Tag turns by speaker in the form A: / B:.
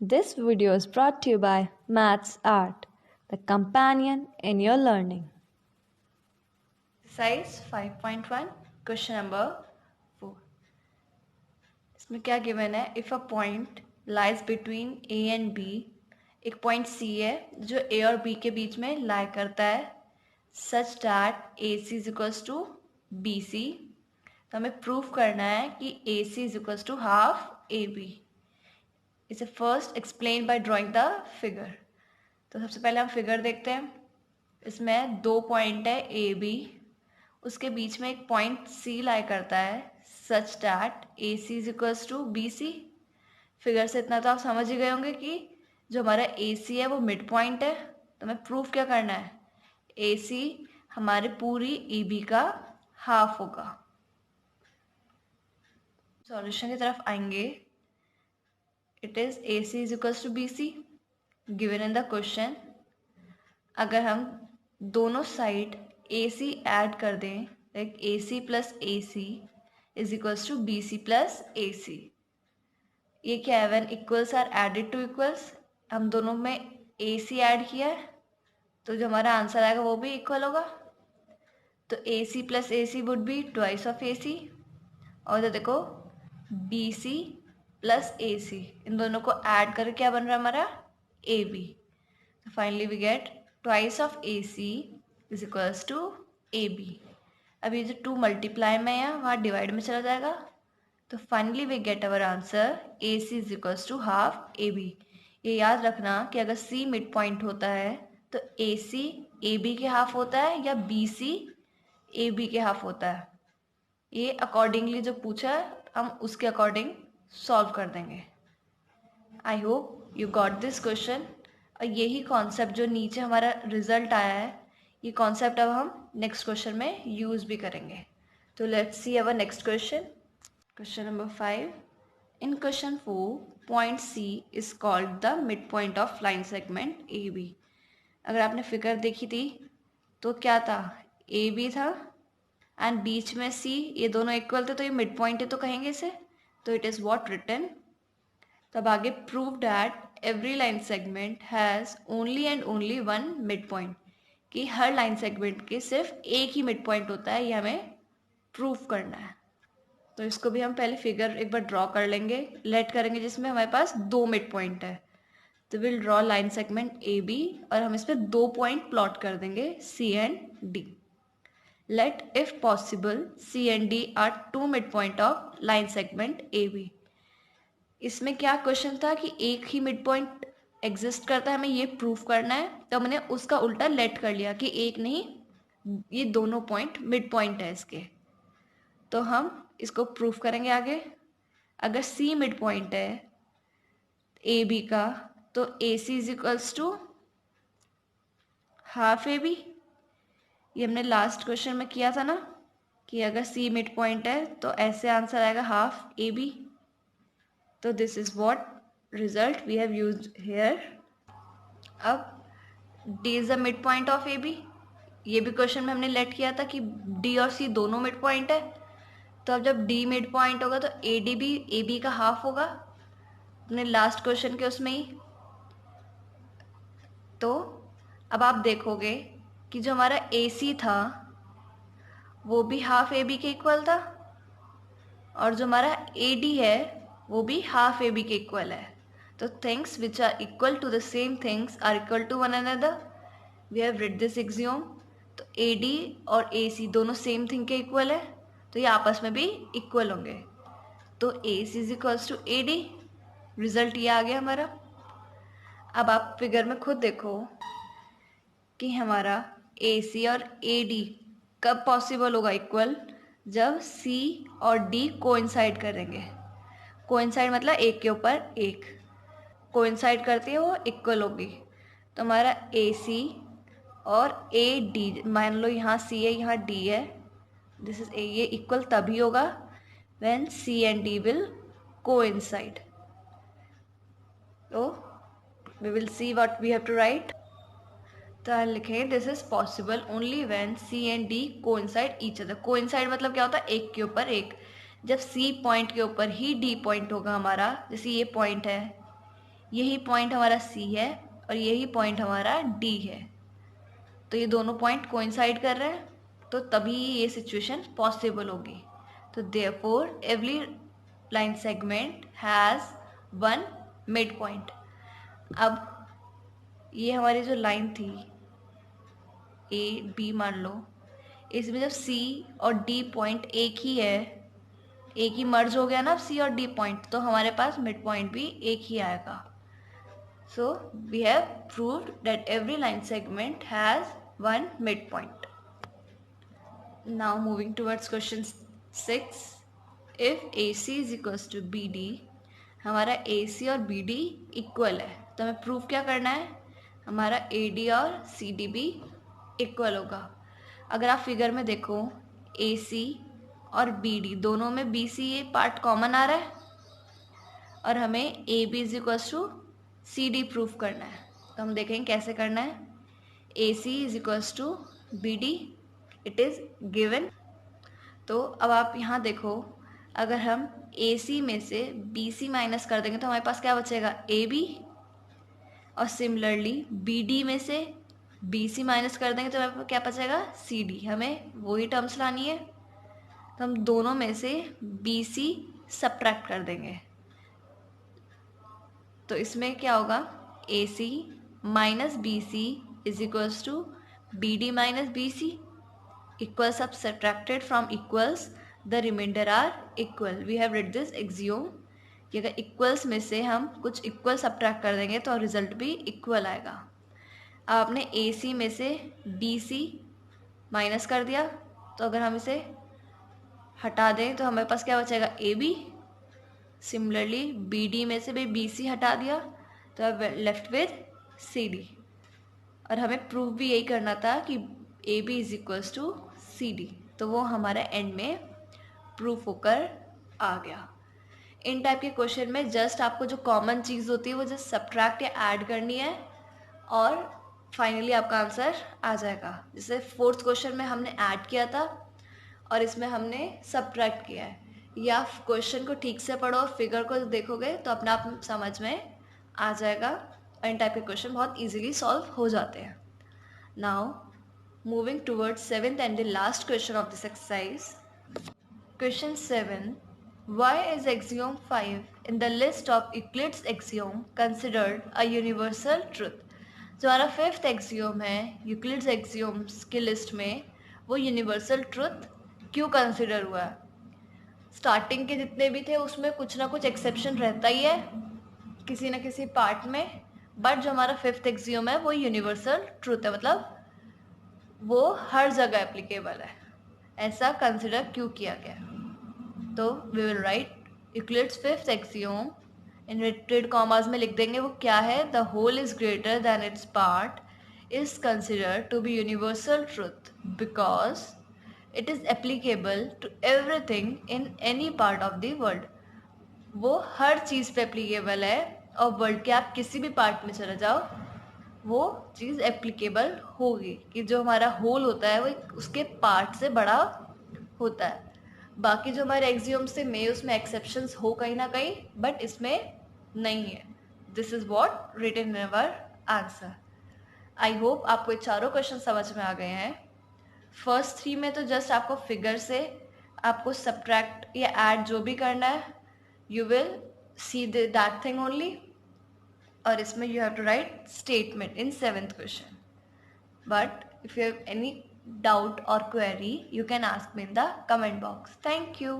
A: This video is brought to you by Maths Art, the companion in your learning.
B: Exercise 5.1 question number 4. इसमें क्या given है? If a point lies between A and B, एक point C है जो ए और B के बीच में lie करता है, such that A C is equals to B C. तो हमें प्रूव करना है कि A C is equals to half A B. इसे first explain by drawing the figure. तो सबसे पहले हम फिगर देखते हैं. इसमें दो पॉइंट है ए बी, उसके बीच में एक पॉइंट सी लाई करता है such that A C is equals to B C. Figure से इतना तो आप समझ ही गए होंगे कि जो हमारा ए सी है वो मिड पॉइंट है. तो हमें प्रूफ क्या करना है? ए सी हमारे पूरी ए बी का हाफ होगा. सॉल्यूशन की तरफ आएंगे. It is A C is equals to B C given in the question. अगर हम दोनों साइड ए सी ऐड कर दें, like A C plus A C is equals to B C plus A C. ये क्या है? When equals are added to equals, हम दोनों में ए सी ऐड किया है तो जो हमारा आंसर आएगा वो भी इक्वल होगा. तो A C plus A C would be twice of A C. और इधर देखो बी सी प्लस ए सी, इन दोनों को ऐड करके क्या बन रहा है हमारा? A B. तो finally we get twice of A C is equals to A B. अब ये जो टू मल्टीप्लाई में है वहाँ डिवाइड में चला जाएगा. तो finally we get our answer A C is equals to half A B. ये याद रखना कि अगर सी मिड पॉइंट होता है तो ए सी ए बी के हाफ होता है या बी सी ए बी के हाफ होता है. ये अकॉर्डिंगली जो पूछा है हम उसके अकॉर्डिंग सॉल्व कर देंगे. I hope you got this question. और यही कॉन्सेप्ट जो नीचे हमारा रिजल्ट आया है, ये कॉन्सेप्ट अब हम नेक्स्ट क्वेश्चन में यूज़ भी करेंगे. तो let's see our next question. Question number 5. In question 4, point C is called the mid point of line segment A B. अगर आपने फिगर देखी थी तो क्या था? ए बी था एंड बीच में सी, ये दोनों इक्वल थे तो ये मिड पॉइंट है तो कहेंगे इसे. तो इट इज़ व्हाट रिटन. तब आगे prove that every line segment has only and only one mid point, कि हर लाइन सेगमेंट के सिर्फ एक ही मिड पॉइंट होता है. ये हमें प्रूव करना है. तो इसको भी हम पहले फिगर एक बार ड्रॉ कर लेंगे, लेट करेंगे जिसमें हमारे पास दो मिड पॉइंट है. तो will draw line segment A B और हम इस पर दो पॉइंट प्लॉट कर देंगे C and D. Let if possible C and D are two mid point of line segment A B. इसमें क्या क्वेश्चन था कि एक ही मिड पॉइंट एग्जिस्ट करता है, हमें ये प्रूफ करना है. तो हमने उसका उल्टा लेट कर लिया कि एक नहीं, ये दोनों पॉइंट मिड पॉइंट है इसके. तो हम इसको प्रूफ करेंगे आगे. अगर सी मिड पॉइंट है ए बी का तो A C is equals to half A B. ये हमने लास्ट क्वेश्चन में किया था ना कि अगर सी मिड पॉइंट है तो ऐसे आंसर आएगा हाफ ए बी. तो this is what result we have used here. अब D is the mid point of A B. ये भी क्वेश्चन में हमने लेट किया था कि डी और सी दोनों मिड पॉइंट है. तो अब जब डी मिड पॉइंट होगा तो ए डी भी ए बी का हाफ होगा अपने लास्ट क्वेश्चन के उसमें ही. तो अब आप देखोगे कि जो हमारा ए सी था वो भी हाफ ए बी के इक्वल था और जो हमारा ए डी है वो भी हाफ ए बी के इक्वल है. तो things which are equal to the same things are equal to one another. We have read this axiom. तो ए डी और ए सी दोनों सेम थिंग के इक्वल है तो ये आपस में भी इक्वल होंगे. तो A C is equals to A D. Result ये आ गया हमारा. अब आप फिगर में खुद देखो कि हमारा ए सी और ए डी कब पॉसिबल होगा इक्वल? जब सी और डी कोइंसाइड करेंगे. कोइंसाइड मतलब एक के ऊपर एक. कोइंसाइड करती है वो इक्वल होगी. तो हमारा ए सी और ए डी, मान लो यहाँ सी है यहाँ डी है, दिस इज ए, ये इक्वल तभी होगा when C and D will coincide. तो we will see what we have to write. तो लिखें this is possible only when C and D coincide each other. Coincide मतलब क्या होता है? एक के ऊपर एक. जब सी पॉइंट के ऊपर ही डी पॉइंट होगा हमारा, जैसे ये पॉइंट है, यही पॉइंट हमारा C है और यही पॉइंट हमारा D है, तो ये दोनों पॉइंट कोइंसाइड कर रहे हैं, तो तभी ये सिचुएशन पॉसिबल होगी। तो therefore every line segment has one mid point. अब ये हमारी जो लाइन थी A B मान लो, इसमें जब C और D पॉइंट एक ही है, एक ही मर्ज हो गया ना C और D पॉइंट, तो हमारे पास मिड पॉइंट भी एक ही आएगा। So we have proved that every line segment has one midpoint. Now moving towards question 6. If AC is equals to BD, हमारा AC और BD इक्वल है, तो हमें प्रूव क्या करना है, हमारा AD और CD भी इक्वल होगा। अगर आप फिगर में देखो, AC और BD दोनों में BC ये पार्ट कॉमन आ रहा है और हमें AB is equals to CD proof करना है। तो हम देखेंगे कैसे करना है। AC is equals to BD, it is given. तो अब आप यहाँ देखो, अगर हम AC में से BC माइनस कर देंगे तो हमारे पास क्या बचेगा, AB, और सिमिलरली BD में से BC माइनस कर देंगे तो हमारे पास क्या बचेगा, CD। हमें वही टर्म्स लानी है, तो हम दोनों में से BC सब्ट्रैक्ट कर देंगे। तो इसमें क्या होगा, AC minus BC is equals to BD minus BC, equals अब subtracted from equals, the remainder are equal. We have read this axiom कि अगर इक्वल्स में से हम कुछ इक्वल सब्ट्रैक्ट कर देंगे तो रिजल्ट भी इक्वल आएगा। अब आपने AC में से BC माइनस कर दिया, तो अगर हम इसे हटा दें तो हमारे पास क्या बचेगा, AB। सिमिलरली BD में से भी BC हटा दिया तो अब लेफ्ट विद CD। और हमें प्रूव भी यही करना था कि AB is equals to CD, तो वो हमारा एंड में प्रूफ होकर आ गया। इन टाइप के क्वेश्चन में जस्ट आपको जो कॉमन चीज़ होती है वो जस्ट सब्ट्रैक्ट या ऐड करनी है और फाइनली आपका आंसर आ जाएगा। जैसे फोर्थ क्वेश्चन में हमने ऐड किया था और इसमें हमने सब्ट्रैक्ट किया है। या क्वेश्चन को ठीक से पढ़ो, फिगर को देखोगे तो अपने आप समझ में आ जाएगा और इन टाइप के क्वेश्चन बहुत इजीली सॉल्व हो जाते हैं। Now moving towards seventh and the last question of this exercise. Question 7, why is axiom 5 in the list of Euclid's axiom considered a universal truth? जो हमारा फिफ्थ एक्सियोम है Euclid's एक्सियोम्स की list में, वो universal truth क्यों consider हुआ है। Starting के जितने भी थे उसमें कुछ ना कुछ एक्सेप्शन रहता ही है किसी न किसी पार्ट में, बट जो हमारा फिफ्थ एक्सियोम है वो यूनिवर्सल ट्रुथ है, मतलब वो हर जगह एप्लीकेबल है। ऐसा कंसिडर क्यों किया गया, तो we will write Euclid's fifth axiom, inverted commas में लिख देंगे वो क्या है, the whole is greater than its part is considered to be universal truth because it is applicable to everything in any part of the world. वो हर चीज़ पे applicable है और वर्ल्ड के आप किसी भी पार्ट में चले जाओ वो चीज़ एप्लीकेबल होगी, कि जो हमारा होल होता है वो उसके पार्ट से बड़ा होता है। बाकी जो हमारे एक्सियोम से में उसमें एक्सेप्शंस हो कहीं ना कहीं, बट इसमें नहीं है। This is what written in our answer. I hope आपको ये चारों क्वेश्चन समझ में आ गए हैं। फर्स्ट 3 में तो जस्ट आपको फिगर से आपको सब्ट्रैक्ट या ऐड जो भी करना है, you will see that thing only, और इसमें you have to write statement in 7th question. But if you have any doubt or query, you can ask me in the comment box. Thank you.